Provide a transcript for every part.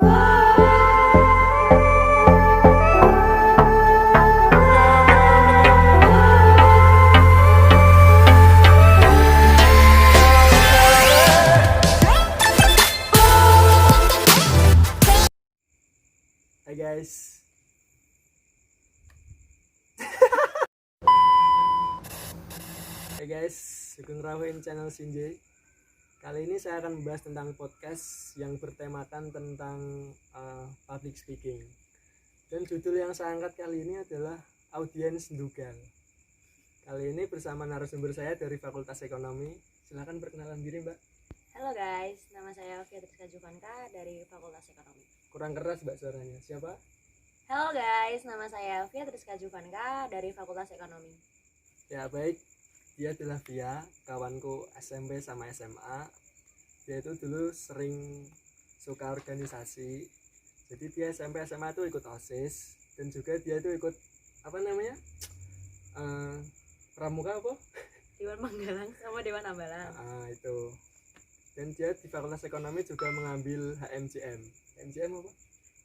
Hai guys. Hai guys, Sugeng Rawin channel Sinjay. Kali ini saya akan membahas tentang podcast yang bertemakan tentang public speaking. Dan judul yang saya angkat kali ini adalah Audiens Ndugal. Kali ini bersama narasumber saya dari Fakultas Ekonomi. Silakan perkenalan diri, Mbak. Halo guys, nama saya Fiatriska Juvanka dari Fakultas Ekonomi. Kurang keras Mbak suaranya. Siapa? Halo guys, nama saya Fiatriska Juvanka dari Fakultas Ekonomi. Ya baik, dia adalah Via, kawanku SMP sama SMA. Dia itu dulu sering suka organisasi. Jadi dia SMP SMA tuh ikut OSIS dan juga dia itu ikut apa namanya? Pramuka apa? Dewan Manggalang sama Dewan Ambalang. Itu. Dan dia di Fakultas Ekonomi juga mengambil HMJM. HMJM apa?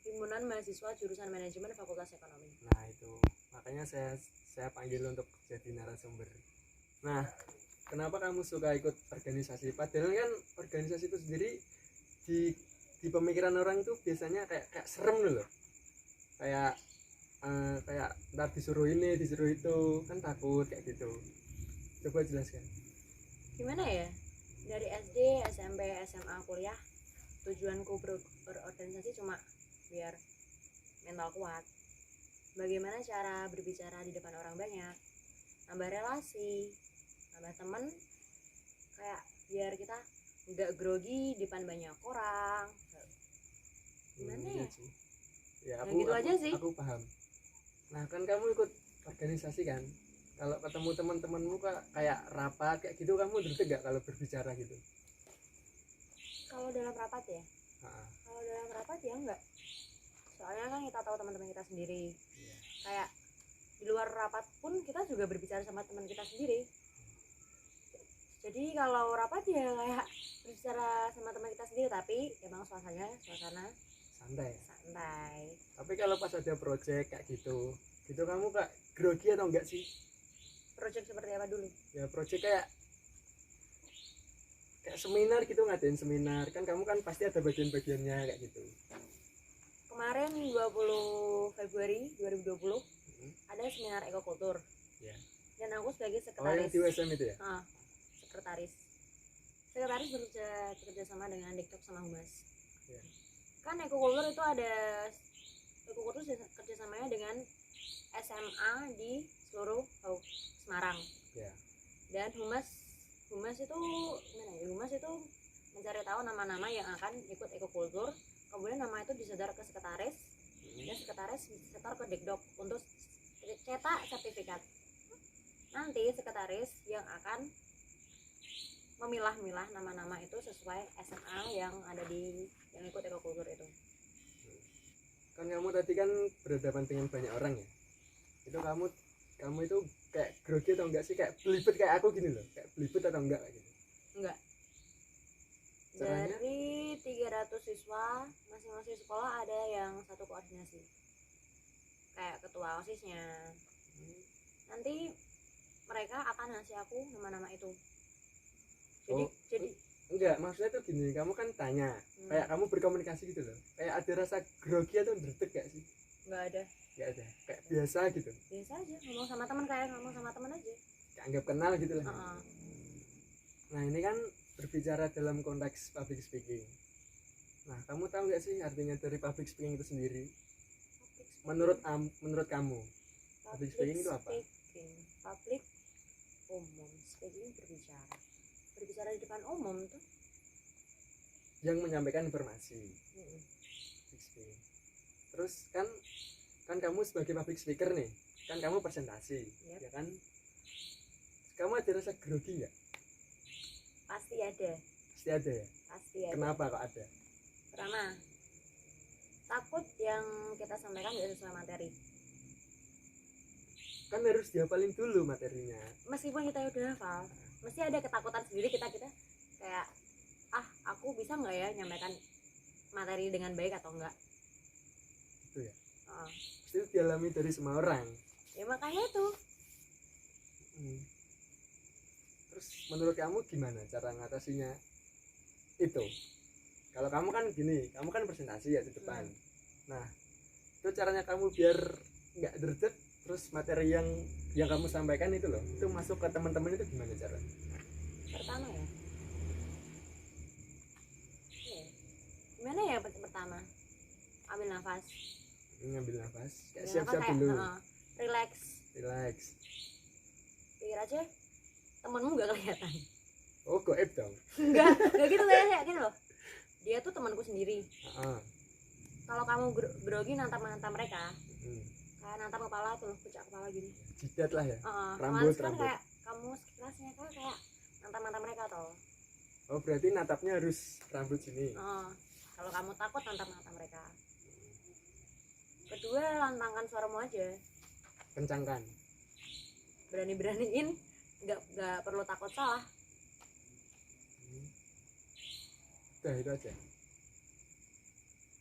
Himpunan Mahasiswa Jurusan Manajemen Fakultas Ekonomi. Nah itu, makanya saya panggil untuk jadi narasumber. Nah, kenapa kamu suka ikut organisasi? Padahal kan organisasi itu sendiri di pemikiran orang itu biasanya kayak serem loh. Kayak ntar disuruh ini, disuruh itu, kan takut kayak gitu. Coba jelaskan. Gimana ya? Dari SD, SMP, SMA, kuliah, tujuanku berorganisasi cuma biar mental kuat. Bagaimana cara berbicara di depan orang banyak, nambah relasi, nambah temen, kayak biar kita nggak grogi di depan banyak orang. Gimana ya? Sih. Ya nah, gitu aja sih. Aku paham. Nah kan kamu ikut organisasi kan, kalau ketemu teman-temanmu kayak rapat kayak gitu, kamu deg gak kalau berbicara gitu? Kalau dalam rapat ya? Kalau dalam rapat ya enggak. Soalnya kan kita tahu teman-teman kita sendiri. Kayak di luar rapat pun kita juga berbicara sama teman kita sendiri. Jadi kalau rapat ya kayak berbicara sama teman kita sendiri, tapi emang suasana santai. Tapi kalau pas ada project kayak gitu kamu kayak grogi atau enggak sih? Project seperti apa dulu? Ya project kayak seminar gitu, ngadain seminar kan, kamu kan pasti ada bagian-bagiannya kayak gitu. Kemarin 20 Februari 2020 ada seminar ekokultur. Dan aku sebagai sekretaris. Yang di USM itu ya? Sekretaris bekerja sama dengan Diktok sama Humas. Kan ekokultur itu ada kerjasamanya dengan SMA di seluruh Semarang. Dan Humas itu gimana ya? Humas itu mencari tahu nama-nama yang akan ikut ekokultur. Kemudian nama itu disetor ke sekretaris, dan sekretaris disetor ke Dikdok untuk cetak sertifikat. Nanti sekretaris yang akan memilah-milah nama-nama itu sesuai SMA yang ada yang ikut ekokultur itu. Kan kamu tadi kan berhadapan dengan banyak orang ya. Itu kamu itu kayak grogi atau enggak sih, kayak belibet kayak aku gini loh, kayak belibet atau enggak kayak gitu? Enggak. Caranya? Dari 300 siswa masing-masing sekolah ada yang satu koordinasi, kayak ketua OSISnya. Nanti mereka akan ngasih aku nama-nama itu. Jadi enggak, maksudnya tuh gini, kamu kan tanya kayak kamu berkomunikasi gitu loh, kayak ada rasa grogi atau berdek gak sih? Enggak ada, kayak biasa gitu, biasa aja, ngomong sama teman kayak ngomong sama teman aja, kayak anggap kenal gitu lah. Nah ini kan berbicara dalam konteks public speaking. Nah kamu tahu nggak sih artinya dari public speaking itu sendiri? Menurut kamu public speaking itu apa? Public umum, speaking berbicara di depan umum tuh, yang menyampaikan informasi. Public speaking. Terus kan kamu sebagai public speaker nih, kan kamu presentasi, ya kan? Kamu ada rasa grogi nggak? Pasti ada ya? Pasti ada. Kenapa kok ada? Pertama, takut yang kita sampaikan tidak sesuai materi. Kan harus dihafalin dulu materinya. Meskipun kita udah hafal, mesti ada ketakutan sendiri kita kayak aku bisa nggak ya nyampaikan materi dengan baik atau enggak. Gitu ya. Heeh. Itu dialami dari semua orang. Ya makanya itu. Terus menurut kamu gimana cara ngatasinya itu? Kalau kamu kan gini, kamu kan presentasi ya di depan. Nah, itu caranya kamu biar nggak derdek, terus materi yang kamu sampaikan itu loh, itu masuk ke teman-teman itu gimana cara? Pertama ya. Gimana ya pertama? Ambil nafas. Ngambil nafas, kayak Ambil siap-siap nafas, dulu. Relax. Relax. Pikir aja temenmu nggak kelihatan. Oh, goib dong. Nggak gitu kayak gini loh. Dia tuh temanku sendiri. Heeh. Kalau kamu grogi nantang mereka, Hmm. kayak nantang kepala tuh, pucak kepala gini. Jidat lah ya. Rambut kan Rambut. kayak kamu sekilasnya kan kayak nantang mereka toh. Oh, berarti natapnya harus rambut sini. Kalau kamu takut nantang mereka. Kedua, lantangkan suaramu aja. Kencangkan. Berani-beraniin, nggak perlu takut salah. Udah itu aja.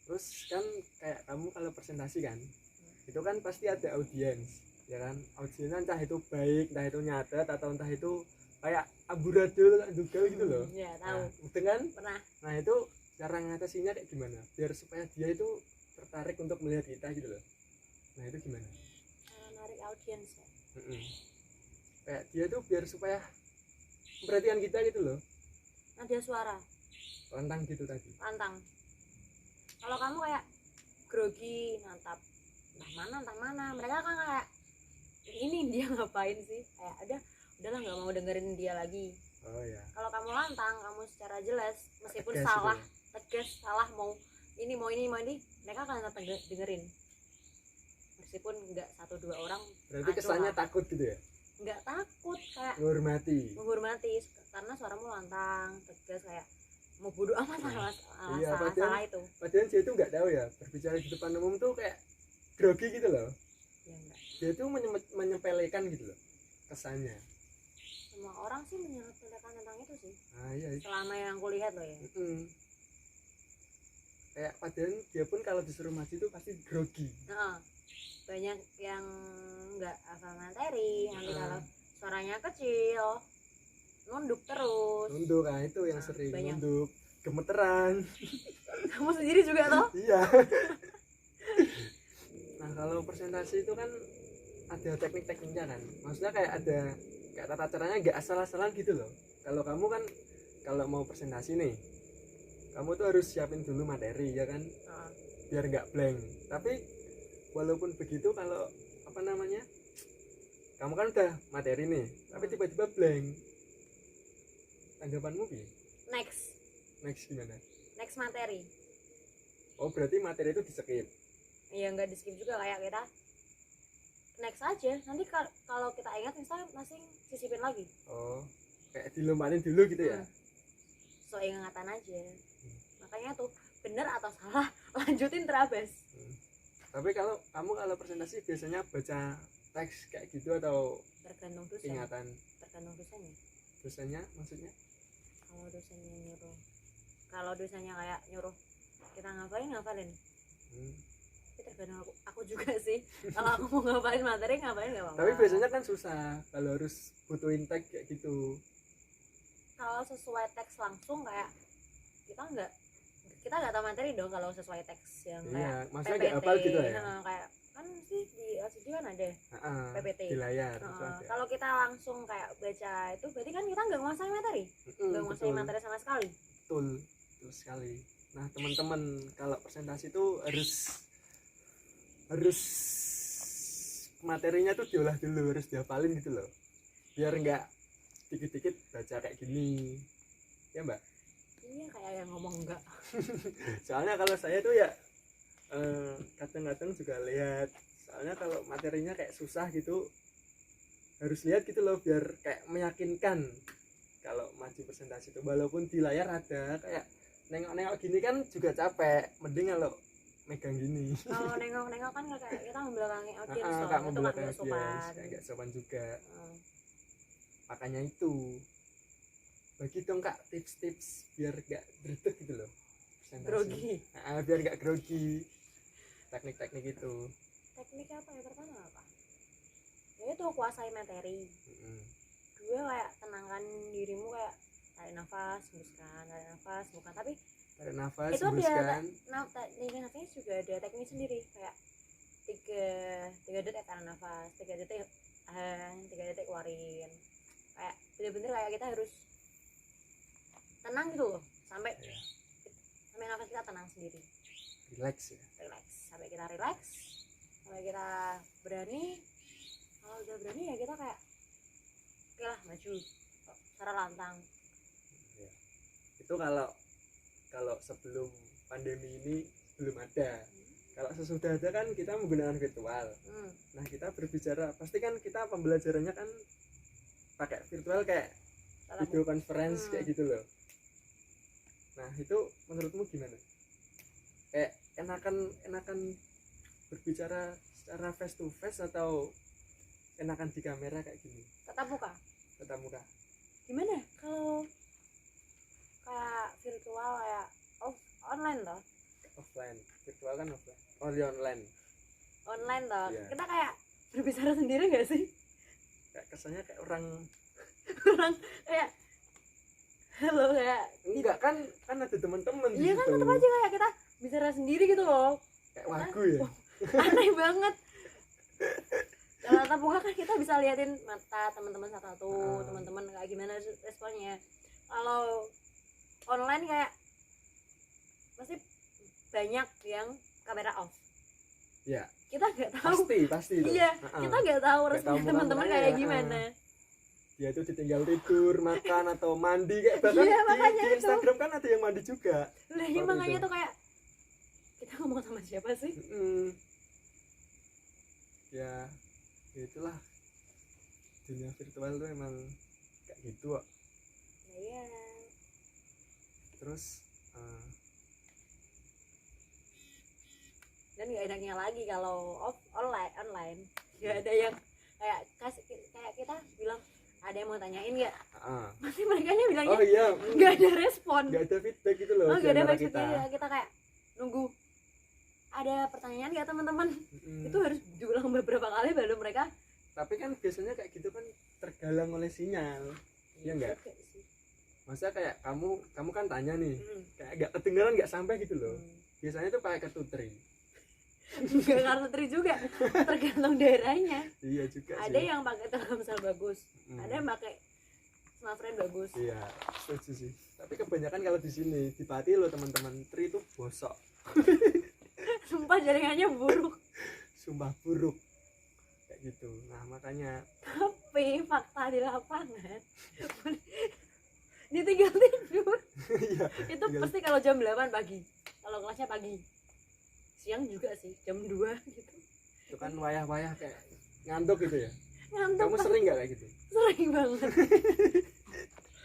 Terus kan kayak kamu kalau presentasi kan, itu kan pasti ada audiens, ya kan? Audiensnya entah itu baik, entah itu nyatet, atau entah itu kayak amburadul, dugal gitu loh. Ya tahu. Nah, itu kan? Pernah. Nah itu cara ngatasinya kayak gimana? Biar supaya dia itu tertarik untuk melihat kita gitu loh. Nah itu gimana? Cara narik audiens ya. Kayak dia tuh biar supaya perhatian kita gitu loh. Nada suara. Lantang gitu tadi. Lantang. Kalau kamu kayak grogi, nantap entah mana, mereka kan kayak ini dia ngapain sih? Kayak udahlah nggak mau dengerin dia lagi. Oh ya. Kalau kamu lantang, kamu secara jelas meskipun Tegas salah, gitu ya? tegas, salah mau ini, mereka akan tetap dengerin. Meskipun nggak 1-2 orang. Berarti kesannya takut gitu ya? Nggak takut, kayak menghormati karena suaramu lantang, tegas, kayak mau bodo amat lah iya, salah itu. Padahal dia itu nggak tahu ya, berbicara di depan umum tuh kayak grogi gitu loh. Ya, enggak. Dia tuh menyepelekan gitu loh kesannya. Semua orang sih menyepelekan tentang itu sih. Iya. Selama yang aku lihat loh ya. Kayak padahal dia pun kalau disuruh maju tuh pasti grogi. Banyak yang nggak hafal materi, nanti kalau suaranya kecil nunduk terus. Nah itu yang sering banyak. nunduk, gemeteran. Kamu sendiri juga toh? Iya. Nah kalau presentasi itu kan ada teknik-tekniknya kan, maksudnya kayak ada kayak tata caranya nggak asal-asalan gitu loh. Kalau kamu kan kalau mau presentasi nih, kamu tuh harus siapin dulu materi ya kan, biar nggak blank. Tapi walaupun begitu, kalau apa namanya, kamu kan udah materi nih, tapi tiba-tiba blank, tanggapanmu bi? Next Gimana? Next materi. Oh berarti materi itu di skip? Iya nggak di skip juga, kayak kita next aja. Nanti kalau kita ingat masing sisipin lagi. Oh kayak dilompatin dulu gitu ya? So ingatan aja. Makanya tuh bener atau salah lanjutin terabas. Tapi kalau kamu presentasi biasanya baca teks kayak gitu atau tergantung dosen? ingatan? Tergantung dosennya. Dosennya maksudnya? Kalau dosennya kayak nyuruh kita ngafalin. Tapi tergantung aku juga sih. Kalau aku mau ngafalin materi nggak apa-apa. Tapi biasanya kan susah kalau harus butuhin teks kayak gitu. Kalau sesuai teks langsung kayak kita nggak tahu materi dong. Kalau sesuai teks yang kayak maksudnya PPT, nggak hafal gitu ya? Kayak kan sih di LCD kan ada PPT di layar. Kalau kita langsung kayak baca itu berarti kan kita nggak nguasain materi, nggak nguasain materi sama sekali. Betul sekali. Nah teman-teman kalau presentasi itu harus materinya tuh diolah dulu, harus dihafalin gitu loh, biar nggak dikit-dikit baca kayak gini ya mbak. Iya kayak yang ngomong enggak. Soalnya kalau saya tuh ya kadang-kadang juga lihat, soalnya kalau materinya kayak susah gitu harus lihat gitu loh, biar kayak meyakinkan kalau maju presentasi itu. Walaupun di layar ada kayak nengok-nengok gini kan juga capek, mending kalau megang gini. Kalau nengok-nengok kan kayak kita membelakangi audiens, itu kan nggak sopan. Nggak sopan juga. Makanya itu bagi dong kak tips-tips biar gak dredeg gitu loh presentasi. Grogi. Biar nggak grogi. Teknik-teknik itu. Teknik apa ya? Pertama apa? Ya itu kuasai materi. Mm-mm. Dua kayak tenangkan dirimu, kayak tarik nafas, hembuskan. Tapi Tarik nafas, itu ada hembuskan. teknik nafasnya juga ada teknik sendiri, kayak tiga detik tarik nafas, 3 detik tahan, 3 detik keluarin. Kayak bener-bener kayak kita harus tenang gitu loh, sampai Ya, nafas kita tenang sendiri, relax ya. relax, sampai kita relax, sampai kita berani. Kalau udah berani ya kita kayak oke lah, maju secara lantang. Ya. Itu kalau sebelum pandemi ini belum ada. Kalau sesudah ada kan kita menggunakan virtual. Nah, kita berbicara, pasti kan kita pembelajarannya kan pakai virtual kayak video conference kayak gitu loh. Nah, itu menurutmu gimana? Kayak enakan berbicara secara face to face atau enakan di kamera kayak gini? Tatap muka. Tatap muka. Gimana kalau kayak virtual, kayak online toh? Offline. Virtual kan offline. Oh, di online. Online toh. Iya. Kita kayak berbicara sendiri gak sih? Kayak kesannya kayak orang Kayak halo, kayak enggak kan ada teman-teman di iya kan, situ. tetap aja kayak kita bicara sendiri gitu loh. Kayak wagu ya. Aneh banget. Kalau tatap muka kan kita bisa liatin mata teman-teman satu-satu, teman-teman kayak gimana responnya. Kalau online kayak pasti banyak yang kamera off. Ya, Kita nggak tahu. pasti itu. Iya, kita nggak tahu Nggak respon tahu teman-teman muka-mukanya kayak ya. gimana. Dia tuh ditinggal tidur, makan atau mandi kayak bahkan Iya, makanya di itu. Instagram kan ada yang mandi juga. Lah ini Seperti makanya itu. tuh kayak kita ngomong sama siapa sih? Ya, itulah dunia virtual tuh emang kayak gitu kok. Nah, iya. Terus Dan nggak enaknya lagi kalau online nggak ada yang kayak kayak kita bilang ada yang mau tanyain nggak, pasti mereka bilangnya oh iya, nggak ada respon, nggak ada feedback gitu loh. nggak ada diantara feedback. Kita kayak nunggu ada pertanyaan nggak teman-teman. Itu harus diulang beberapa kali baru mereka. Tapi kan biasanya kayak gitu kan tergalang oleh sinyal. Iya enggak? Juga sih. Masa kayak kamu kan tanya nih, kayak nggak kedengeran, nggak sampai gitu loh. Biasanya tuh pakai kartu tri. Nggak kartu tri juga, tergantung daerahnya. Iya juga sih. Ada yang pakai Telkomsel bagus, ada yang pakai smartphone bagus. Iya, setuju sih. Tapi kebanyakan kalau di sini di Pati loh teman-teman, tri itu bosok. Sumpah jaringannya buruk. Sumpah buruk. Kayak gitu. Nah, makanya Tapi fakta di lapangan ditinggal tidur. iya, Itu tinggal- pasti kalau jam 8 pagi. Kalau kelasnya pagi. Siang juga sih, jam 2 gitu. itu kan wayah-wayah kayak ngantuk gitu ya. Ngantuk. Kamu sering nggak kayak gitu? Sering banget.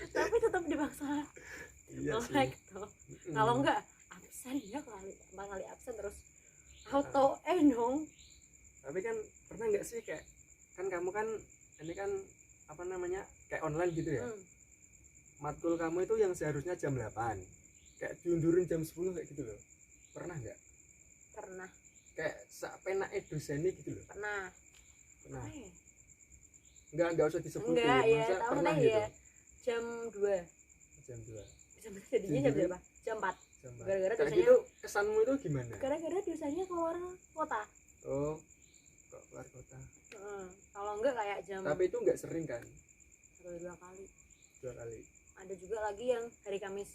Tapi tetap dipaksa Iya sih. melek tuh. Kalau enggak absen ya, empat kali absen terus auto dong. Tapi kan pernah nggak sih kayak kan kamu kan ini kan apa namanya kayak online gitu ya. Matkul kamu itu yang seharusnya jam 8 kayak diundurin jam 10 kayak gitu loh. Pernah nggak? Pernah. Kayak sak penake dosennya gitu loh. Pernah. Pernah. Apa ya? Enggak usah disebutin. Enggak ya, Masa tahu pernah tadi gitu. ya. Jam 2. Jam 2. Bisa jadinya jam berapa? Jam 4. Jam 4. Gara-gara Kayak dosanya- gitu kesanmu itu gimana? Gara-gara dosanya keluar kota. Oh, kok keluar kota. Kalau enggak kayak jam Tapi itu enggak sering kan? 1-2 kali. 2 kali. Ada juga lagi yang hari Kamis.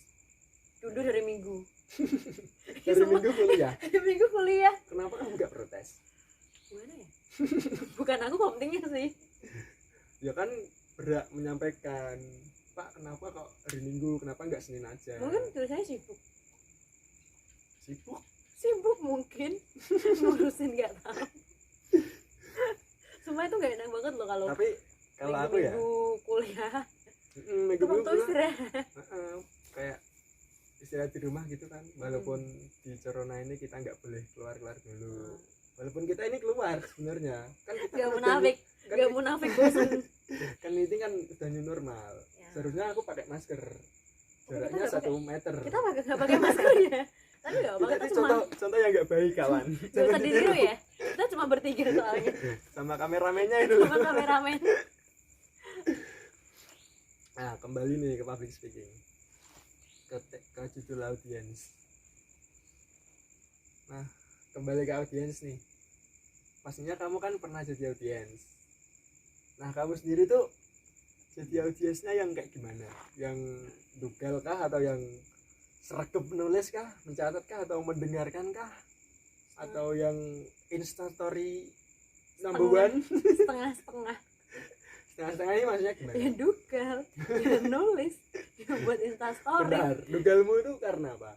Dulu dari Minggu. Dari Semua- Minggu kuliah. Hari Minggu kuliah. Kenapa kamu enggak protes? Gimana ya? Bukan aku pentingnya sih. Ya kan berhak menyampaikan, Pak, kenapa kok hari Minggu, kenapa enggak Senin aja? Mungkin tulisannya sibuk. Sibuk. Sibuk mungkin. Ngurusin nggak tahu. Semua itu nggak enak banget loh kalau Tapi kalau aku ya, minggu kuliah. minggu Itu waktu kuliah, istirahat. kayak istirahat di rumah gitu kan, walaupun di corona ini kita nggak boleh keluar dulu, walaupun kita ini keluar sebenarnya kan kita Gak kan munafik. kan, Gak munafik bosan. kan ini kan udah new normal, Ya. seharusnya aku pakai masker, jaraknya nggak 1 meter. Kita nggak pakai masker ya. Tapi nggak apa-apa, Itu kita cuma contoh yang nggak baik kawan. nggak Jangan usah ditiru ditiru. ya. Kita cuma bertiga soalnya Sama kameramennya itu. sama kameramen. Nah, kembali nih ke public speaking. Ke judul audience. Nah, kembali ke audience nih. Pastinya kamu kan pernah jadi audience. Nah, kamu sendiri tuh jadi audiensnya yang kayak gimana? Yang dugal kah atau yang seragam penulis kah, mencatat kah atau mendengarkan kah? Atau yang instastory number one? Setengah-setengah. Setengah-setengah ini maksudnya gimana? Ya dugal, ya nulis, ya buat instastory. Benar, dugalmu itu karena apa?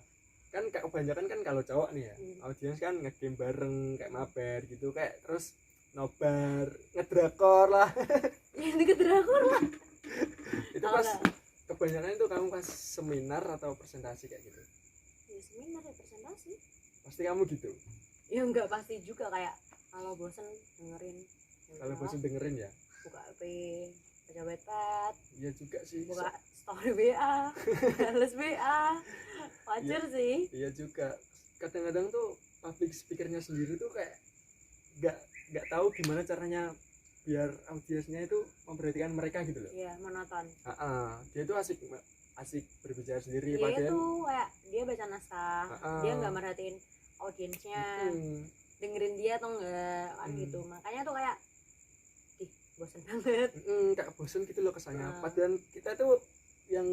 Kan kayak kebanyakan kan kalau cowok nih ya, Hmm. audiens kan ngegame bareng kayak mabar gitu, kayak terus nobar, ngedrakor lah. Ya ini ke drakor lah. Itu Oh, pas enggak. kebanyakan itu kamu pas seminar atau presentasi kayak gitu. Ya seminar ya presentasi. Pasti kamu gitu. Ya enggak pasti juga, kayak kalau bosen dengerin. Ya Kalau udah, bosan dengerin ya. buka HP, baca Wattpad, Iya juga sih. buka story WA, balas WA. Wajar sih. Iya juga. Kadang-kadang tuh public speakernya sendiri tuh kayak nggak tahu gimana caranya biar audiensnya itu memperhatikan mereka gitu loh. Iya, monoton. Dia tuh asik berbicara sendiri Dia padahal tuh kayak dia baca naskah, Ah. dia nggak merhatiin audiensnya, dengerin dia atau enggak kan gitu. Makanya tuh kayak bosen banget. kayak bosen gitu loh kesannya. Ah. Padahal kita tuh yang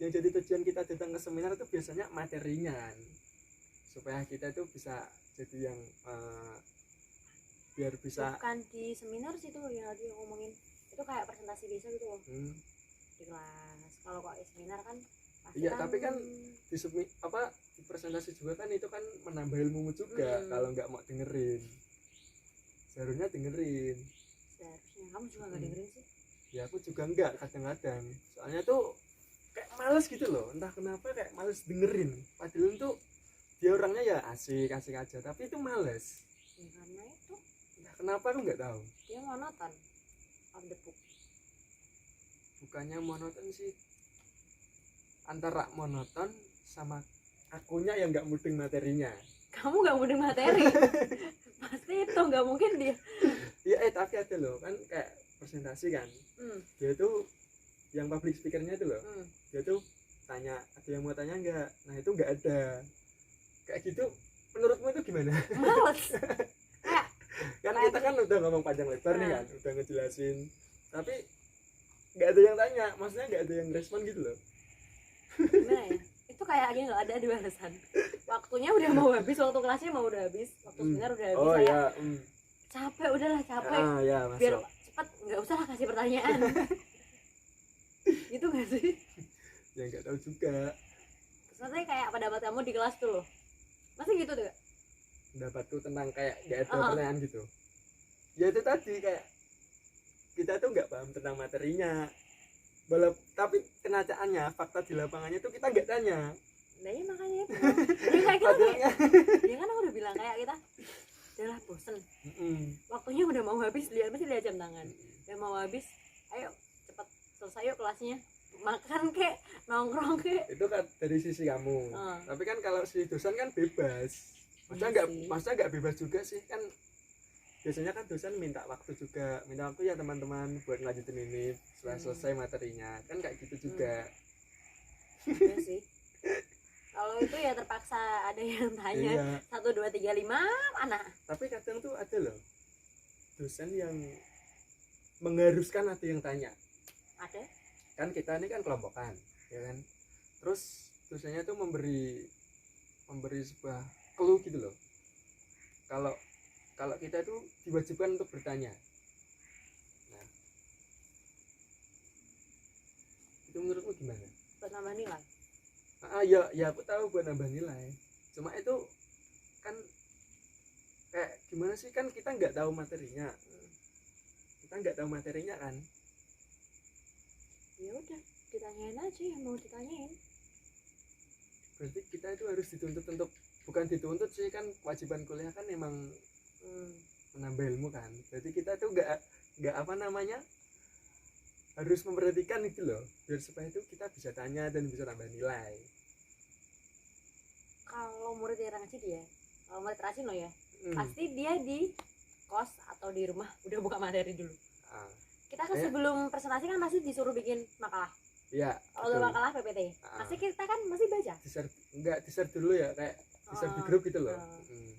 jadi tujuan kita datang ke seminar itu biasanya materinya kan, supaya kita tuh bisa jadi yang biar bisa Bukan di seminar sih tuh yang lagi ngomongin, itu kayak presentasi biasa gitu loh di kelas. Kalau kok seminar kan pasti Iya, tapi kan di presentasi juga kan itu kan menambah ilmu juga. Kalau nggak mau dengerin, seharusnya dengerin. seharusnya kamu juga nggak dengerin sih. Ya aku juga enggak kadang-kadang, soalnya tuh kayak males gitu loh, entah kenapa kayak males dengerin. Padahal tuh dia orangnya ya asik aja, tapi itu males. Ya karena itu Entah kenapa aku nggak tahu. dia monoton, on the book. Bukannya monoton sih, antara monoton sama akunya yang nggak mudeng materinya. Kamu nggak mudah materi. Pasti itu nggak mungkin dia. Iya, tapi ada loh kan kayak presentasi kan, dia tuh yang public speakernya itu loh, dia tuh tanya ada yang mau tanya nggak, nah itu nggak ada. Kayak gitu menurutmu itu gimana? Males. Kan kita kan udah ngomong panjang lebar nih kan, udah ngejelasin, tapi nggak ada yang tanya, maksudnya nggak ada yang respon gitu loh. Gimana ya? Itu kayak gini loh, ada dua alasan. Waktunya udah mau habis, waktu kelasnya mau udah habis, waktu seminar udah habis. Oh Kayak ya, capek, udahlah capek. ya Biar masuk. cepet, nggak usah lah kasih pertanyaan. Gitu nggak sih? Ya nggak tahu juga. Maksudnya kayak pendapat kamu di kelas tuh loh, masih gitu tuh? Pendapatku tentang kayak nggak ada pertanyaan gitu. Ya itu tadi kayak kita tuh nggak paham tentang materinya. Tapi kenyataannya fakta di lapangannya tuh kita nggak tanya. Nah ya makanya itu. Ya kayak kita Padahal ya kan aku udah bilang kayak kita udahlah bosen, Mm-mm. waktunya udah mau habis, mesti lihat jam tangan, udah mau habis, ayo cepet selesai yuk kelasnya, makan kek, nongkrong kek. Itu kan dari sisi kamu. Tapi kan kalau si dosen kan bebas. Iya Maksudnya nggak bebas juga sih kan. Biasanya kan dosen minta waktu juga, minta waktu ya teman-teman buat lanjutin ini setelah selesai materinya, kan kayak gitu juga. Iya sih. Kalau itu ya terpaksa ada yang tanya. Iya. 1, 2, 3, 5 mana? Tapi kadang tuh ada loh dosen yang mengharuskan ada yang tanya. Ada. Kan kita ini kan kelompokan, ya kan. Terus dosennya tuh memberi sebuah clue gitu loh. Kalau kita itu diwajibkan untuk bertanya. Nah, itu menurutmu gimana? Buat nambah nilai. Ya aku tahu buat nambah nilai. Cuma itu kan kayak gimana sih, kan kita nggak tahu materinya. Kita nggak tahu materinya kan. Ya udah, ditanyain aja yang mau ditanyain. Berarti kita itu harus dituntut untuk, bukan dituntut sih, kan kewajiban kuliah kan emang menambah ilmu kan. Berarti kita tuh nggak apa namanya, harus memperhatikan itu loh, biar supaya itu kita bisa tanya dan bisa tambah nilai. Kalau murid yang rajin ya, kalau murid rajin loh ya, Hmm. pasti dia di kos atau di rumah udah buka materi dulu. Ah, Kita kan Saya- sebelum presentasi kan pasti disuruh bikin makalah. iya. Kalau udah betul. makalah PPT, Ah. pasti kita kan masih baca. Di-share dulu ya, kayak di-share di Oh, grup gitu loh. oh. Hmm.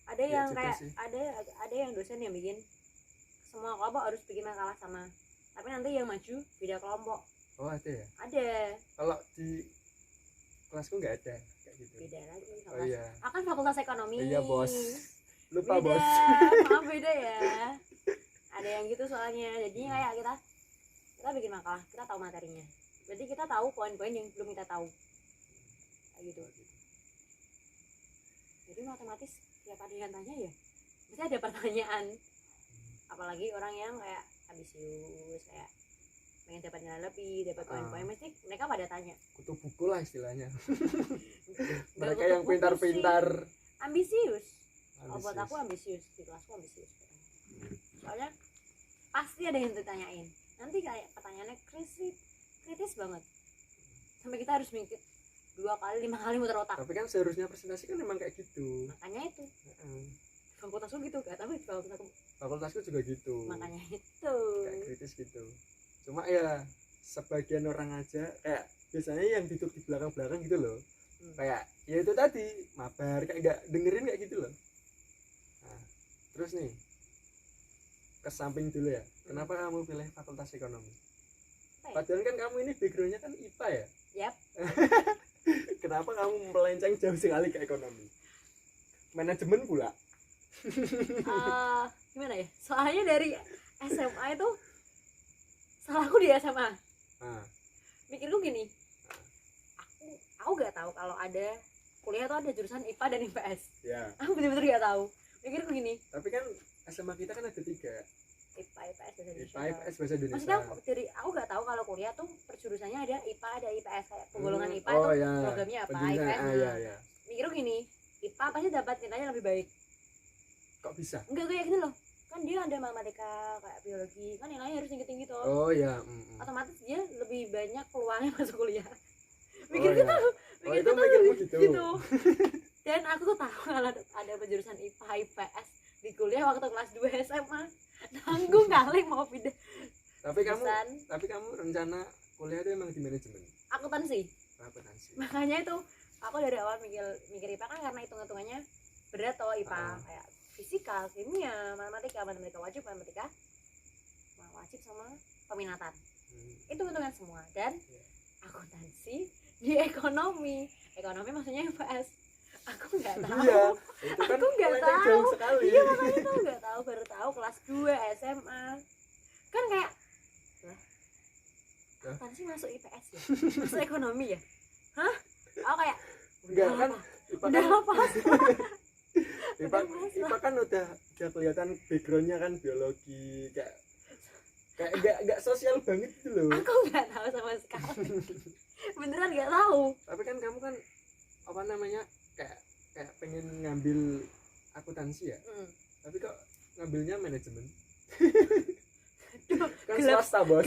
Ada Iya yang juga kayak sih. ada yang dosen yang bikin semua kelompok harus bikin makalah sama, tapi nanti yang maju beda kelompok. Oh ada ya, Ada kalau di kelasku nggak ada kayak gitu. beda lagi. Oh iya, Akan fakultas ekonomi. iya bos, lupa Beda, bos. maaf beda ya. Ada yang gitu soalnya. Jadinya kayak kita bikin makalah, kita tahu materinya. Berarti kita tahu poin-poin yang belum kita tahu. Kayak gitu. Jadi otomatis tiap ada yang tanya ya, mesti ada pertanyaan. Apalagi orang yang kayak ambisius, kayak pengen dapat nilai lebih, dapat poin-poin, mesti mereka pada tanya. Kutu buku lah istilahnya. Nggak Mereka kutu yang buku pintar-pintar. sih. Ambisius. Oh, buat Ambisius. aku ambisius, di kelasku ambisius. Soalnya pasti ada yang ditanyain. Nanti kayak pertanyaannya kritis banget. Sampai kita harus mikir 2 kali 5 kali muter otak. Tapi kan seharusnya presentasi kan memang kayak gitu. Makanya itu Heeh. fakultasku gitu, gak tapi fakultasku Fakultasku juga gitu. makanya itu. Kayak kritis gitu. Cuma ya sebagian orang aja kayak biasanya yang duduk di belakang-belakang gitu loh. Kayak ya itu tadi mabar kayak nggak dengerin kayak gitu loh. Nah, terus nih ke samping dulu ya. Kenapa kamu pilih fakultas ekonomi? Apa ya? Padahal kan kamu ini backgroundnya kan IPA ya. Yap. Kenapa kamu melenceng jauh sekali ke ekonomi? Manajemen pula. Gimana ya? Soalnya dari SMA itu salahku di SMA. Nah, Mikirku gini. Aku gak tahu kalau ada kuliah tuh ada jurusan IPA dan IPS. ya. Aku bener-bener gak tahu. Mikirku gini, Tapi kan SMA kita kan ada 3. IPA IPS bahasa Indonesia. IPA, IPS, bahasa Indonesia. Maksudnya aku gak tahu kalau kuliah tuh perjurusannya ada IPA ada IPS, kayak penggolongan IPA oh, tuh ya. programnya apa, Penjurusan, IPS. ya, ya. Mikirku gini, IPA pasti dapat nilainya lebih baik. Kok bisa? Enggak kayak gini loh. Kan dia ada matematika kayak biologi, kan nilainya harus tinggi-tinggi tuh. Oh ya. Otomatis dia lebih banyak peluangnya masuk kuliah. Oh, Mikirku ya. tuh, Oh, itu mikirmu gitu. Dan aku tuh tahu kalau ada penjurusan IPA IPS di kuliah waktu kelas 2 SMA. Nanggung kali mau pindah Tapi kamu jurusan rencana kuliah itu emang di manajemen. akuntansi. Akuntansi. Makanya itu aku dari awal mikir IPA kan karena hitung-hitungannya berat toh IPA, kayak fisika, kimia, matematika wajib, matematika wajib sama peminatan. Itu hitungan semua. Dan akuntansi di ekonomi maksudnya IPS. Aku nggak tahu. Iya, itu kan Aku nggak melenceng tahu. jauh sekali. Iya makanya tuh nggak tahu, baru tahu kelas 2 SMA. Kan kayak Hah? akuntansi masuk IPS ya, masuk ekonomi ya. Hah? Aku kayak Enggak udah kan apa? IPA Udah kan apa? IPA, udah pas IPA kan udah kelihatan backgroundnya kan biologi kayak enggak sosial banget gitu loh. Aku nggak tahu sama sekali. Beneran nggak tahu. Tapi kan kamu kan apa namanya kayak pengen ngambil akuntansi ya. Tapi kok ngambilnya manajemen? Kan Gelap- swasta bos.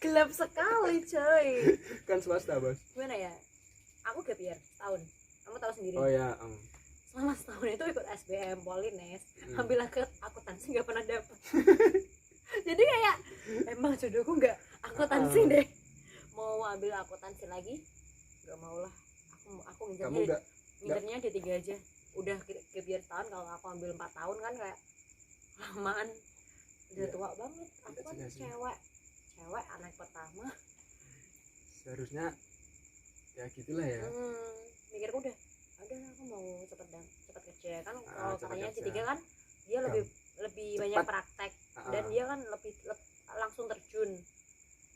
gelap sekali coy. Kan swasta bos. Gimana ya, aku gap year setahun, kamu tahu sendiri. Oh ya. Selama setahun itu ikut SBM Polines, ambil akuntansi nggak pernah dapet. Jadi kayak emang jodohku nggak akuntansi deh. Mau ambil akuntansi lagi nggak mau lah. Aku Kamu ngincernya D3 aja. Udah gap year setahun, kalau aku ambil 4 tahun kan kayak lamaan. Udah Iya. tua banget. Aku kan Iya sih. cewek anak pertama. seharusnya ya gitulah ya. Mikirku udah aku mau cepet kerja kan. Kalau cepet katanya kerja. C3 kan dia lebih Cepat. banyak praktek dan dia kan lebih langsung terjun.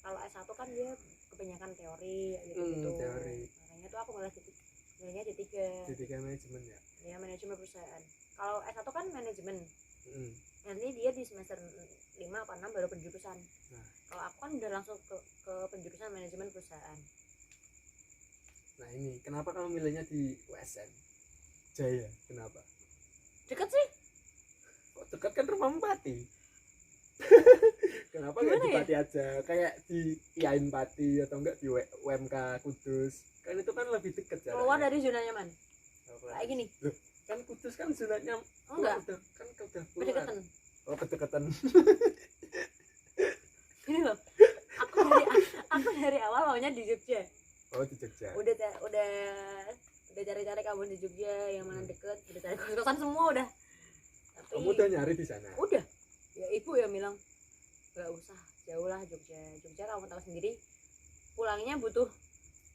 Kalau S1 kan dia kebanyakan teori gitu. Teori. Makanya tuh aku malah milihnya D3. D3 manajemen ya. Ya manajemen perusahaan. Kalau S1 kan manajemen. Mm. Nanti dia di semester 5 apa 6 baru penjurusan. Nah. Kalau aku kan udah langsung ke penjurusan manajemen perusahaan. Nah ini kenapa kamu milihnya di USN Jaya? Kenapa? Deket sih. Kok dekat kan rumahmu Pati? Kenapa nggak Gimana di ya? Pati aja, kayak di IAIN Pati atau enggak di UMK Kudus, kan itu kan lebih dekat jaraknya. Keluar dari zona nyaman. Keluar Kayak gini. Loh, kan Kudus kan zonanya Enggak, udah kan udah keluar. berdekatan. Oh, kedekatan. Gini loh. Aku dari awal maunya di Jogja. Oh, di Jogja. Udah cari-cari kamu di Jogja yang mana deket, udah cari kos-kosan semua udah. Tapi Kamu udah nyari di sana. udah. Ya ibu yang bilang gak usah, jauh lah Jogja. Jogja kamu tahu sendiri, pulangnya butuh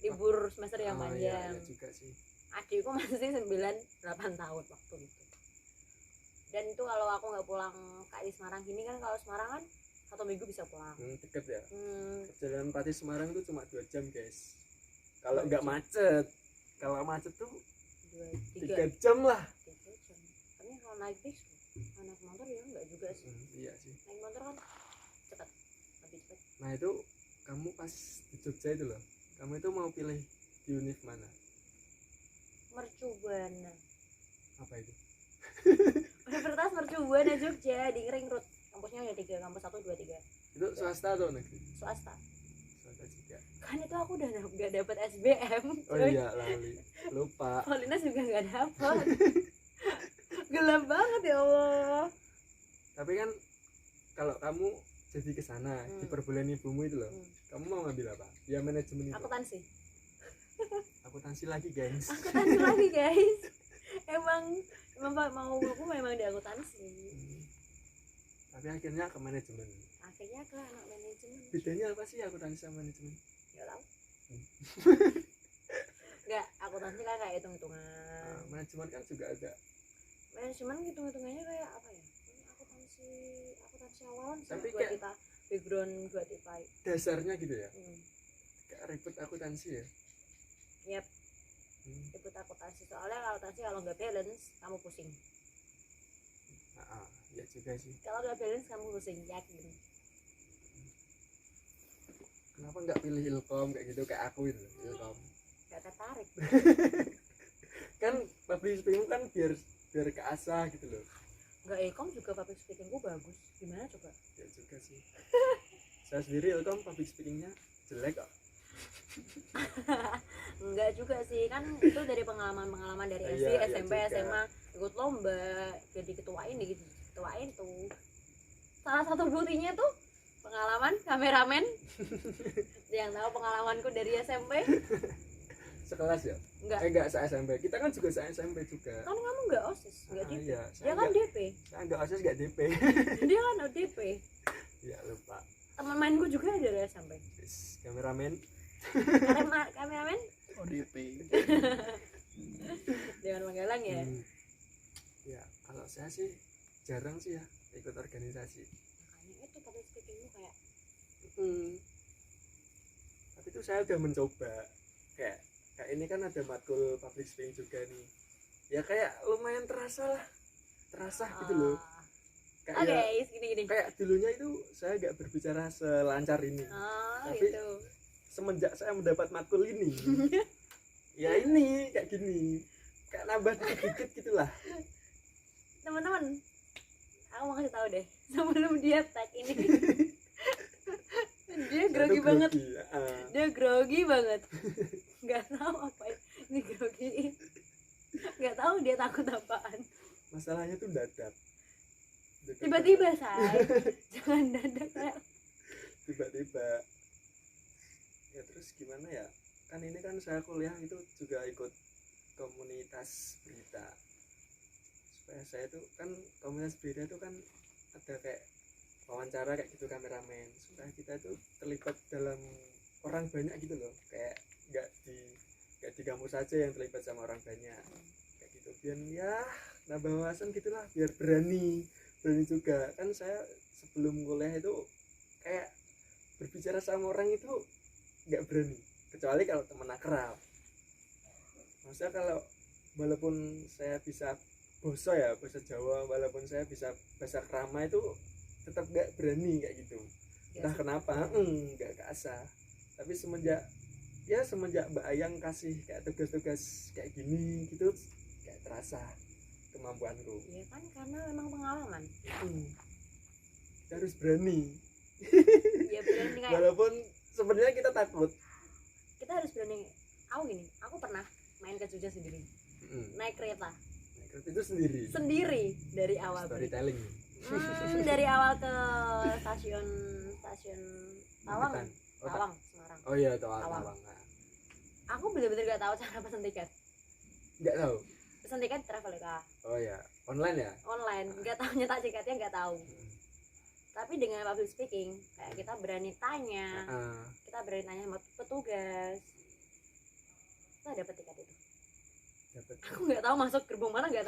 libur semester yang Oh, iya, panjang. iya juga sih. Adikku masih 9-8 tahun waktu itu. Dan itu kalau aku nggak pulang kayak di Semarang gini kan, kalau Semarang kan 1 minggu bisa pulang. Deket ya. Hmm, Perjalanan Pati Semarang itu cuma 2 jam, guys. Kalau nggak macet. Kalau macet tuh 2, 3 jam lah. 3 jam. Tapi kalau naik bis, kalau naik motor ya nggak juga sih. Iya sih. Naik motor kan cepat, lebih cepat. Nah, itu kamu pas di Jogja itu loh. Kamu itu mau pilih di univ mana? Mercubuana. Apa itu? Universitas Mercubuana Jogja di Ring Road. Kampusnya ada 3, kampus 1, 2, 3. Itu swasta atau negeri? Swasta. Swasta juga. Kan itu aku udah nggak dapet SBM. Oh coy. iya, lali. Lupa. Polinas juga nggak dapet. Gelap banget ya Allah. Tapi kan kalau kamu jadi ke sana, diperbolehin ibumu itu loh. Kamu mau ngambil apa? Ya manajemen itu. Akuntansi. Akuntansi lagi, guys. Akuntansi lagi guys. Emang mau aku memang di akuntansi. Tapi akhirnya ke manajemen. Akhirnya ke anak manajemen. Bedanya apa sih akuntansi sama manajemen? Nggak tahu. Nggak, akuntansi kan kayak hitung-hitungan. Manajemen kan juga ada. Manajemen hitung-hitungannya kayak apa ya? Akuntansi awalan sih Tapi buat kayak kita background buat kita. dasarnya gitu ya. Hmm. Kayak ribet akuntansi ya. Yap, ikut akuntansi soalnya kalau akuntansi kalau nggak balance kamu pusing. Ya juga sih. Kalau nggak balance kamu pusing, yakin. Kenapa nggak pilih Ilkom kayak gitu kayak aku itu, Ilkom. Nggak tertarik. Kan public speaking kan biar keasah gitu loh. Nggak Ilkom juga public speakingku bagus. Gimana coba? Ya juga sih. Saya sendiri Ilkom public speakingnya jelek kok. Enggak juga sih, kan itu dari pengalaman dari SD, Iya, SMP, juga. SMA ikut lomba, jadi ketuain tuh. Salah satu buktinya tuh pengalaman kameramen. Yang tahu pengalamanku dari SMP? Sekelas ya? Enggak. Se SMP. Kita kan juga se SMP juga. Kan kamu enggak OSIS, enggak DP. Iya, Dia kan DP. Saya enggak OSIS, enggak DP. Dia kan ODP. Ya lupa. Teman mainku juga dari SMP. Yes, kameramen Kameramen ODP. Dewan Manggalang ya. Ya, kalau saya sih jarang sih ya ikut organisasi. Makanya itu public speakingmu kayak Tapi itu saya udah mencoba. Kayak ini kan ada matkul public speaking juga nih. Ya kayak lumayan terasa gitu loh. Kayak Oke, gini. kayak dulunya itu saya nggak berbicara selancar ini. Tapi Gitu. semenjak saya mendapat matkul ini, ya ini kayak gini, kayak nambah dikit-dikit gitulah. Teman-teman, aku mau kasih tahu deh sebelum dia tag ini. Dia grogi banget. Dia grogi banget. Nggak tahu apa ini grogi. Nggak tahu dia takut apaan. Masalahnya tuh dadak. Tiba-tiba say, jangan dadak kayak. Tiba-tiba. Ya terus gimana ya? Kan ini kan saya kuliah itu juga ikut komunitas berita. Supaya saya tuh kan komunitas berita itu kan ada kayak wawancara kayak gitu kameramen, supaya kita tuh terlibat dalam orang banyak gitu loh, kayak nggak di kampus saja yang terlibat sama orang banyak kayak gitu, biar ya nambah wawasan gitulah, biar berani juga. Kan saya sebelum kuliah itu kayak berbicara sama orang itu nggak berani, kecuali kalau teman akrab. Maksudnya kalau walaupun saya bisa bahasa Jawa, walaupun saya bisa bahasa Krama, itu tetap nggak berani kayak gitu. Entah kenapa, nggak keasah. Tapi semenjak Mbak Ayang kasih kayak tugas-tugas kayak gini gitu, kayak terasa kemampuanku. Iya kan, karena memang pengalaman. kita harus berani. Ya berani kayak Walaupun sebenarnya kita takut. kita harus berani. Aku pernah main ke Jogja sendiri, naik kereta Itu sendiri dari awal storytelling. dari awal ke stasiun Tawang Bukan. Tawang Semarang. Oh iya, Tawang. Tawang. Aku bener-bener gak tahu cara pesen tiket. Nggak tahu. Pesen tiket Traveloka Oh iya, online ya. online, nggak tahu nyetak tiketnya, nggak tahu. Tapi dengan public speaking kayak kita berani tanya, kita berani tanya sama petugas, kita dapat tiket itu. Dapat. Aku nggak tahu masuk gerbong mana, nggak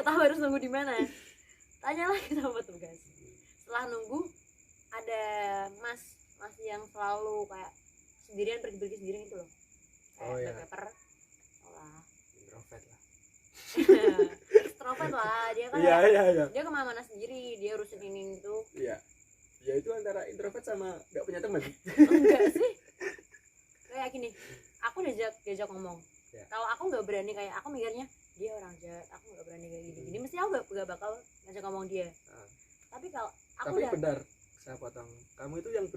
tahu harus nunggu di mana. Tanya lagi sama petugas. Setelah nunggu ada mas yang selalu kayak sendirian pergi sendirian itu loh, kayak Oh, iya. backpacker lah. Introvert lah. Extrovert lah dia kan. Iya. Dia kemana-mana sendiri, dia urusin ini itu. Iya. Ya itu antara introvert sama nggak punya teman. Enggak sih, kayak gini, aku diajak ngomong Ya. kalau aku nggak berani, kayak aku mikirnya dia orang jahat, aku nggak berani kayak gini mesti aku nggak bakal ngajak ngomong dia. Tapi kalau aku Tapi udah benar, saya potong. Kamu itu yang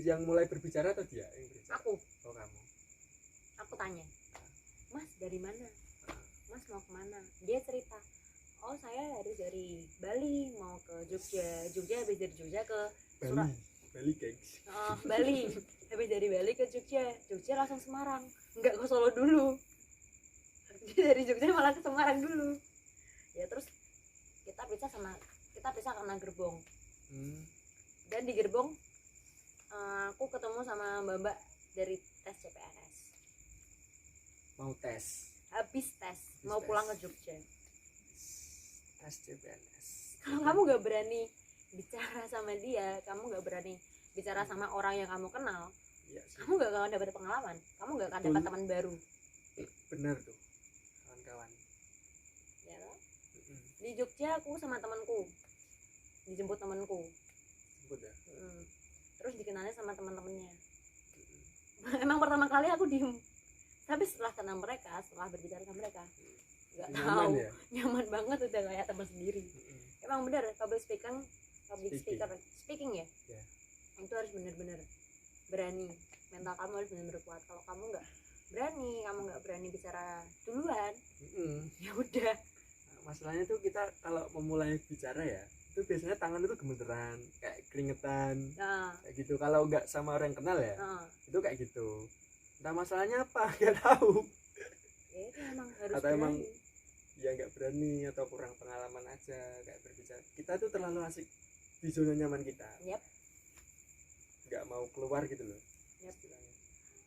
yang mulai berbicara atau dia yang berbicara? aku Oh, kamu. tanya, mas dari mana, mas mau kemana? Dia cerita, oh saya harus dari Bali mau ke Jogja habis dari Jogja ke Bali gengs. Bali habis dari Bali ke Jogja langsung Semarang, nggak ke Solo dulu. Dia dari Jogja malah ke Semarang dulu ya. Terus kita pisah karena gerbong. Dan di gerbong aku ketemu sama mbak dari tes CPNS, Mau tes habis tes mau pulang ke Jogja. tes CPNS. Kalau kamu nggak berani bicara sama dia, kamu nggak berani bicara sama orang yang kamu kenal, Iya sih. kamu nggak akan dapat pengalaman, kamu nggak akan dapat teman baru. Benar tuh, kawan-kawan. Ya loh. Di Jogja aku sama temanku, dijemput temanku. Sebut ya. Terus dikenalnya sama teman-temannya. Emang pertama kali aku diem, tapi setelah kenal mereka, setelah berbicara sama mereka, nggak tahu, ya. nyaman banget, udah kayak teman sendiri. Emang bener public speaking ya. Ya. Itu harus bener-bener berani, mental kamu harus bener-bener kuat. Kalau kamu nggak berani bicara duluan, ya udah. Masalahnya tuh kita kalau memulai bicara ya, itu biasanya tangan itu gemeteran, kayak keringetan, kayak gitu. Kalau nggak sama orang yang kenal ya, itu kayak gitu. Entah masalahnya apa, nggak tahu. Ya itu emang harus Atau berani. emang ya nggak berani atau kurang pengalaman aja kayak berbicara. Kita tuh terlalu asik di zona nyaman kita. Yep. Nggak mau keluar gitu loh. Yep.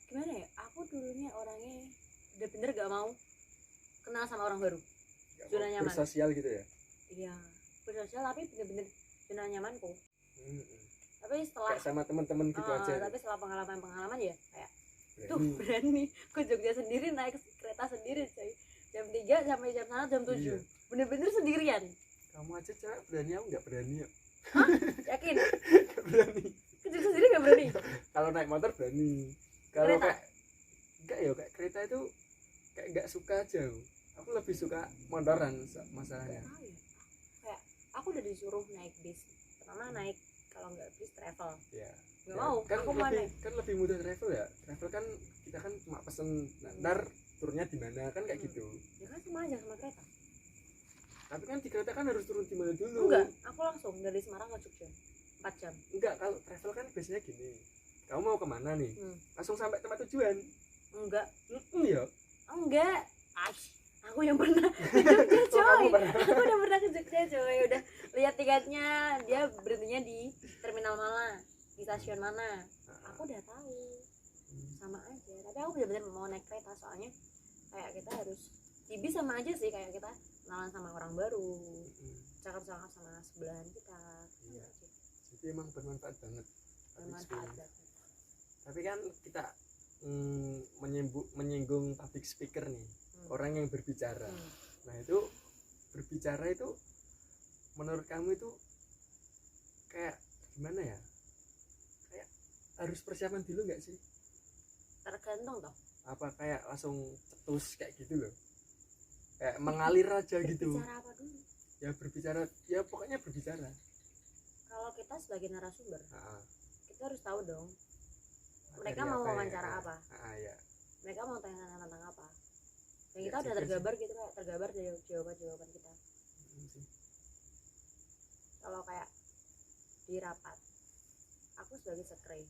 Gimana ya? Aku dulunya orangnya udah bener gak mau kenal sama orang baru. Nggak Zona mau nyaman. bersosial gitu ya. Iya, bersosial tapi bener-bener zona nyamanku. Hmm. Tapi setelah Kayak sama teman-teman gitu aja. tapi setelah pengalaman ya kayak tuh Berani. berani ke Jogja sendiri, naik kereta sendiri coy, jam 3 sampai jam sana jam 7. Iya. Bener-bener sendirian. Kamu aja cewek berani, aku nggak berani ya. Yakin? Nggak berani. Ke Jogja sendiri gak berani? Kalau naik motor berani. Kalau Kereta? kayak enggak ya, kayak kereta itu kayak nggak suka aja. Aku lebih suka motoran masalahnya. Gak tahu ya. Kayak aku udah disuruh naik bis. Pertama naik, kalau nggak bis travel. Ya. Gak mau, Kan aku mau naik. kan lebih mudah travel ya. Travel kan kita kan cuma pesen, ntar turunnya di mana kan kayak gitu. Ya kan sama aja sama kereta. Tapi kan di kereta kan harus turun di mana dulu. Enggak, aku langsung dari Semarang ke Jogja 4 jam. Enggak, kalau travel kan biasanya gini. Kamu mau kemana nih? Langsung sampai tempat tujuan. Enggak. Ya. Enggak. Aku yang pernah ke Jogja Oh, kamu coy. pernah. Aku udah pernah ke Jogja coy. Udah lihat tiketnya, dia berhentinya di terminal mana, di stasiun mana. Aku udah tahu. Sama aja. Tapi aku benar-benar mau naik kereta soalnya kayak kita harus di bis sama aja sih, kayak kita kenalan sama orang baru, cakap-cakap sama sebelahan kita. Iya. Jadi emang bermanfaat banget. Bermanfaat banget. Tapi kan kita menyinggung public speaker nih, orang yang berbicara. Nah itu berbicara itu menurut kamu itu kayak gimana ya, kayak harus persiapan dulu nggak sih? Tergantung toh. Apa kayak langsung cetus kayak gitu loh, kayak mengalir aja gitu? Bicara apa dulu? Ya berbicara, ya pokoknya berbicara. kalau kita sebagai narasumber Ah, kita harus tahu dong mereka materi mau apa ya? wawancara apa, Ya. mereka mau tanya tentang apa, dan Ya, kita udah juga tergambar gitu, kayak tergambar dari jawaban kita. Sih. Kalau kayak di rapat aku sebagai sekre,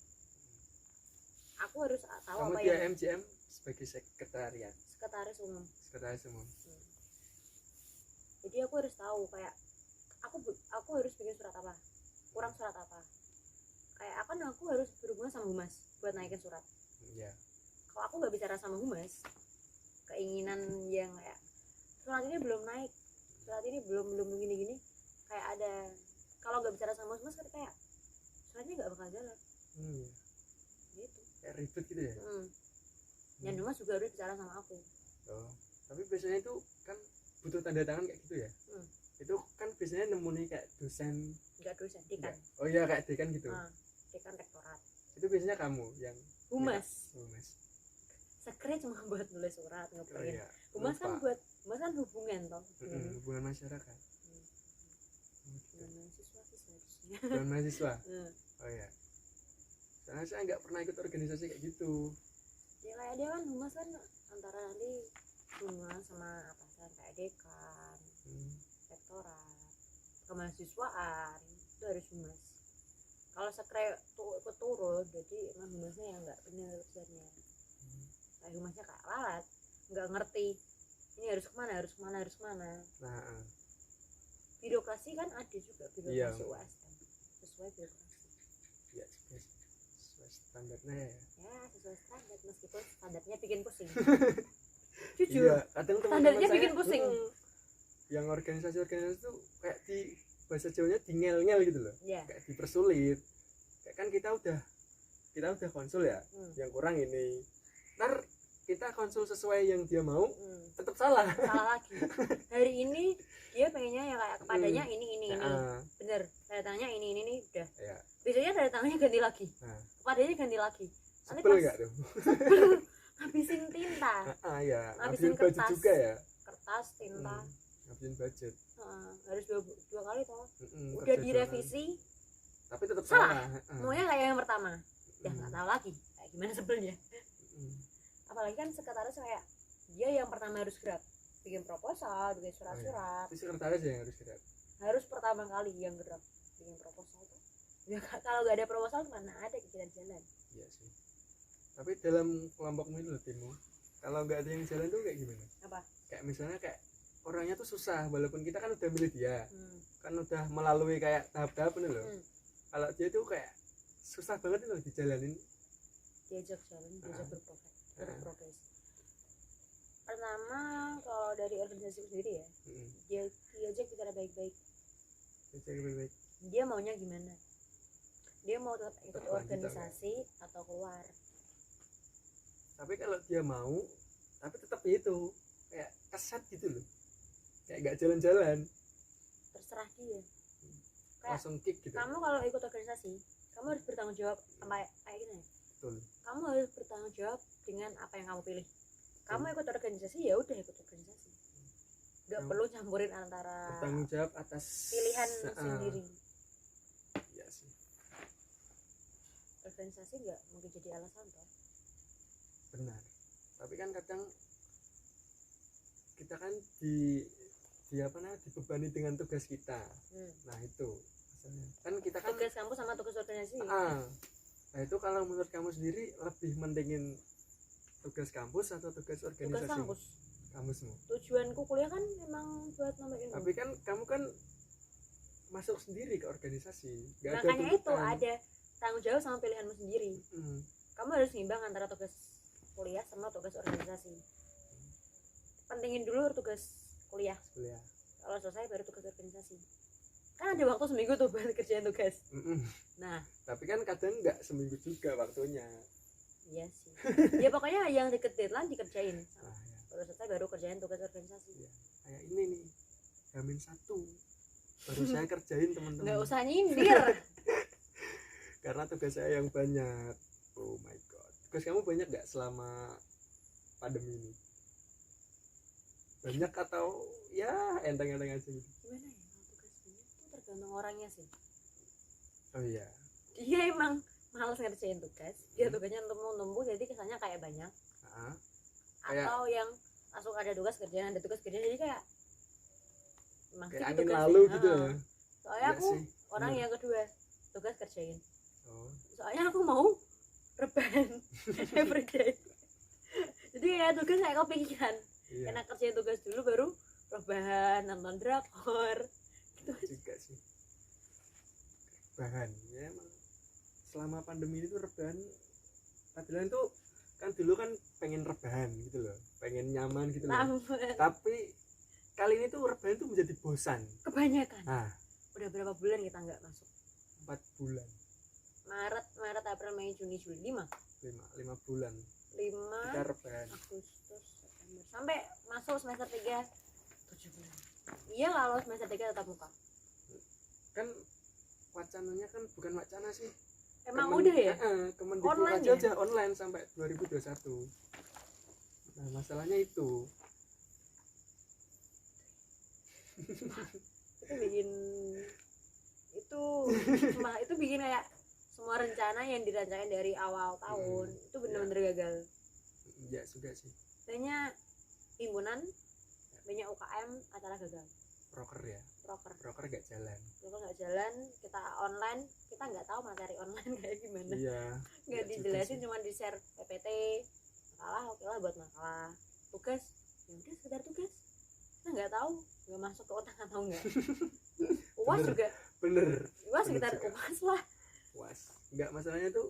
aku harus tahu Kamu apa dia yang MGM sebagai sekretariat, sekretaris umum. sekretaris umum. Jadi aku harus tahu kayak aku harus bikin surat apa, kurang surat apa, kayak aku harus berhubungan sama humas buat naikin surat. Ya. Kalau aku nggak bicara sama humas, keinginan yang kayak surat ini belum naik, surat ini belum gini kayak ada, kalau nggak bicara sama humas kan kayak suratnya nggak bakal jalan Ya. gitu. Kayak ribet gitu ya. Dan humas juga harus bicara sama aku. Oh, tapi biasanya itu kan butuh tanda tangan kayak gitu ya. Itu kan biasanya nemu nih kayak dosen, Nggak dosen, dekan. oh iya kayak dekan gitu. Dekan rektorat. Itu biasanya kamu yang Humas. Humas. Sekre cuma buat nulis surat, Oh ngeprint. iya. Humas kan Lupa. humas kan hubungan toh. Hubungan masyarakat. Hubungan mahasiswa sih seharusnya. Hubungan mahasiswa. Hmm. Oh iya. Soalnya saya nggak pernah ikut organisasi kayak gitu. Ya kayak dia kan humas kan antara nanti hubungan sama atasan kayak dekan, rektorat, kemahasiswaan, itu harus humas. Kalau sekre ikut turun, jadi emang humasnya yang nggak benar urusannya. Kayak humasnya kayak lalat, nggak ngerti ini harus kemana. Nah, Birokrasi kan ada juga birokrasi Iya. UASN sesuai birokrasi. ya sesuai standarnya ya. Ya sesuai standar, meskipun standarnya bikin pusing. Jujur, Iya, kadang teman-teman standarnya saya, bikin pusing. Yang organisasi tuh kayak di bahasa Jawanya dingel-ngel gitu loh. Ya. Kayak dipersulit. Kayak kan kita udah konsul ya. Yang kurang ini. Ntar kita konsul sesuai yang dia mau, tetap salah. Salah lagi. Hari ini dia pengennya ya kayak kepadanya ini. Bener, tanda tangannya ini udah. Ya. Biasanya tanda tangannya ganti lagi. Kepadanya ganti lagi. Nanti Sebel pas enggak tuh? habisin tinta, Ya, Ngabisin ngabisin budget kertas. juga ya. kertas, tinta. Ngabisin budget. Harus dua kali toh. Udah Kerja direvisi, jualan. Tapi tetap salah. salah. maunya kayak yang pertama. Ya nggak tahu lagi kayak gimana sebelnya. Apalagi kan sekretaris kayak dia yang pertama harus gerak, bikin proposal, bikin surat-surat. Itu sekretaris yang harus gerak. Harus pertama kali yang gerak bikin proposal tuh. Ya kalau nggak ada proposal mana ada kegiatan jalan. Iya sih. Tapi dalam kelompokmu itu loh, timmu, kalau nggak ada yang jalan tuh kayak gimana? Apa? Kayak misalnya kayak orangnya tuh susah, walaupun kita kan udah milih dia, kan udah melalui kayak tahap-tahap ini loh. Kalau dia tuh kayak susah banget loh dijalanin. Diajak jalan, diajak berprogres. Pertama kalau dari organisasi sendiri ya, dia diajak bicara baik-baik. Baik. Dia maunya gimana? Dia mau tetap ikut Tetap lanjut organisasi atau keluar? Tapi kalau dia mau, tapi tetap itu kayak keset gitu loh, kayak nggak jalan-jalan, Terserah dia. Kayak langsung kick gitu. kamu kalau ikut organisasi, kamu harus bertanggung jawab sama kayak gini. Betul. Kamu harus bertanggung jawab dengan apa yang kamu pilih. Kamu ikut organisasi ya udah ikut organisasi. Nggak perlu campurin antara Bertanggung jawab atas pilihan sendiri. Iya sih. Organisasi nggak mungkin jadi alasan toh. Benar. Tapi kan kadang kita kan di apa namanya dibebani dengan tugas kita. Nah itu maksudnya. Kan kita kan Tugas kampus sama tugas organisasi. Nah itu kalau menurut kamu sendiri lebih mendingin tugas kampus atau tugas organisasi? Tugas kampus. Kampusmu. Tujuanku kuliah kan memang buat nambah ilmu. Tapi kan kamu kan masuk sendiri ke organisasi. Gak ada Makanya itu tuntutan. ada tanggung jawab sama pilihanmu sendiri. Kamu harus nimbang antara tugas kuliah sama tugas organisasi. Pentingin dulu tugas kuliah. Kalau selesai baru tugas organisasi. Kan ada waktu seminggu tuh buat kerjain tugas. Nah, tapi kan kadang nggak seminggu juga waktunya. iya sih. Ya pokoknya yang deket deadline dikerjain. Baru selesai baru kerjain tugas organisasi. Ya, kayak ini nih, Hamin 1 baru saya kerjain teman-teman. Nggak usah nyindir. Karena tugas saya yang banyak. Oh my god. Tugas kamu banyak nggak selama pandemi ini? Banyak atau ya enteng-enteng aja gitu? Gimana ya, kalau tugas banyak tuh tergantung orangnya sih. Oh iya. Dia emang males ngerjain tugas, dia tugasnya numpuk jadi kesannya kayak banyak. Heeh. Kayak- Atau yang langsung ada tugas kerjaan jadi kayak emang Kayak gitu angin tugasnya. lalu gitu ya. Heeh. Soalnya Iya aku sih, orang bener. yang kedua tugas kerjain, Oh. soalnya aku mau rebahan everyday. Jadi ya tugas saya kepikiran Iya. enak kerjain tugas dulu baru rebahan nonton drakor gitu. Juga sih. Rebahan ya emang selama pandemi itu rebahan padahal itu kan dulu kan pengen rebahan gitu loh, pengen nyaman gitu loh. Lambat Tapi kali ini tuh rebahan itu menjadi bosan. kebanyakan. Nah, Udah berapa bulan kita nggak masuk? 4 bulan, Maret April Mei Juni Juli 5 5 bulan kita rebahan. Agustus September sampai masuk semester 3 7 bulan. Iya kalau semester 3 tetap muka. Kan wacananya kan bukan wacana sih. Emang udah ya? Kemendikbud Online aja ya? udah online sampai 2021. Nah, masalahnya itu. Itu bikin itu bikin kayak semua rencana yang dirancangkan dari awal tahun itu benar-benar gagal. Ya sudah sih. Banyak himpunan, banyak UKM acara gagal. Proker ya. Proker Gak jalan. nggak jalan, kita online, kita nggak tahu materi online kayak gimana. Iya. Nggak Ya dijelasin, juga cuma di share PPT. Makalah oke lah buat makalah. Tugas ya udah sekedar tugas, kita nggak tahu nggak masuk ke otak atau enggak. UAS Bener. juga Bener. UAS Bener sekitar juga. UAS lah. Puas. Enggak, masalahnya tuh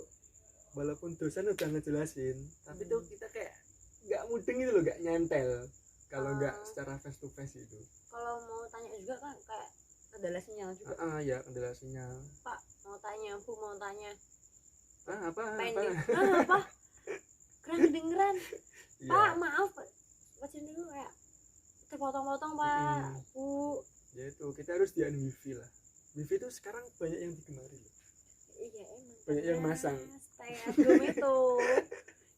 walaupun dosen udah ngejelasin, tapi tuh kita kayak nggak mudeng gitu loh, nggak nyentel kalau nggak secara face to face itu. Kalau mau tanya juga kan kayak kendala sinyal juga. Ya kendala sinyal. Pak mau tanya, Bu mau tanya, Apa? pending apa kurang kedengeran. Iya. Pak maaf baca dulu kayak terpotong-potong Pak. Bu Ya itu kita harus dian wifi lah. Wifi itu sekarang banyak yang digemari loh. iya emang Banyak yang masang. stay at home itu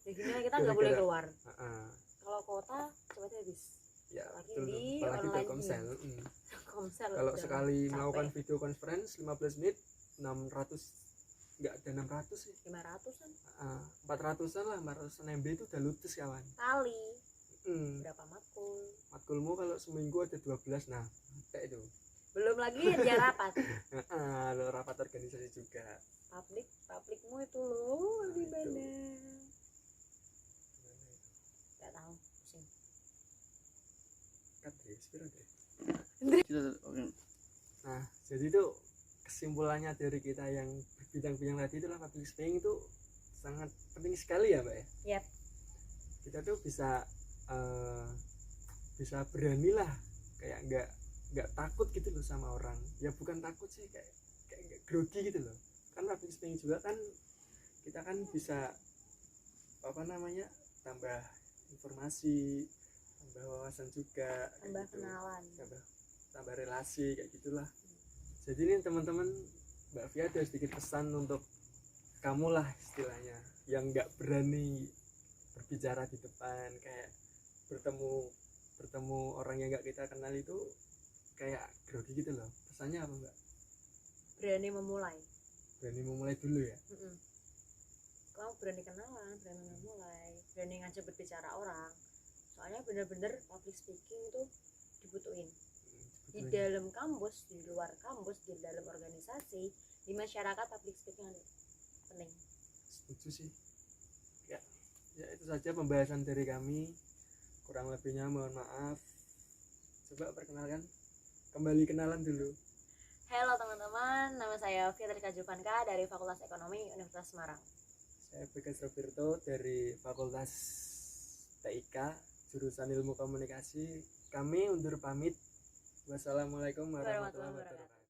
ya gimana kita nggak boleh Gara-gara- keluar. Heeh. Kalau kota cepatnya habis. Ya, Apalagi betul. di Apalagi online Telkomsel. Komsel Kalau udah sekali capek. melakukan video conference 15 menit 600, enggak ada 600 sih. 500-an 400-an lah, 400 MB itu udah ludes kawan. kali Hmm. berapa matkul, Matkulmu kalau seminggu ada 12, nah kayak itu. belum lagi dia rapat Lo rapat organisasi juga. publikmu itu loh Nah, di itu. mana nggak tahu pusing. Kat deh, sepiro deh. Oke. Nah, jadi itu kesimpulannya dari kita yang berbincang-bincang tadi itulah public speaking itu sangat penting sekali ya, Mbak ya. Yap. Kita tuh bisa berani lah, kayak nggak takut gitu loh sama orang. Ya bukan takut sih, kayak nggak grogi gitu loh. Kan public speaking juga kan kita kan bisa apa namanya, tambah informasi, tambah wawasan juga, kayak Tambah gitu. kenalan. tambah relasi kayak gitulah. Jadi ini teman-teman, Mbak Fia ada sedikit pesan untuk kamu lah istilahnya yang nggak berani berbicara di depan, kayak bertemu orang yang nggak kita kenal itu kayak grogi gitu loh. Pesannya apa Mbak? Berani memulai. Berani memulai dulu ya. Kamu berani kenalan, berani memulai, berani ngajak berbicara orang. Soalnya bener-bener public speaking itu dibutuhin di dalam kampus, di luar kampus, di dalam organisasi, di masyarakat. Public speaking penting. Setuju sih. Ya itu saja pembahasan dari kami. Kurang lebihnya mohon maaf. Coba perkenalkan, kembali kenalan dulu. Halo teman-teman, nama saya Fitrika Juvanka dari Fakultas Ekonomi Universitas Semarang. Saya Bekas Roberto dari Fakultas TIK jurusan Ilmu Komunikasi. Kami undur pamit. Wassalamualaikum warahmatullahi wabarakatuh.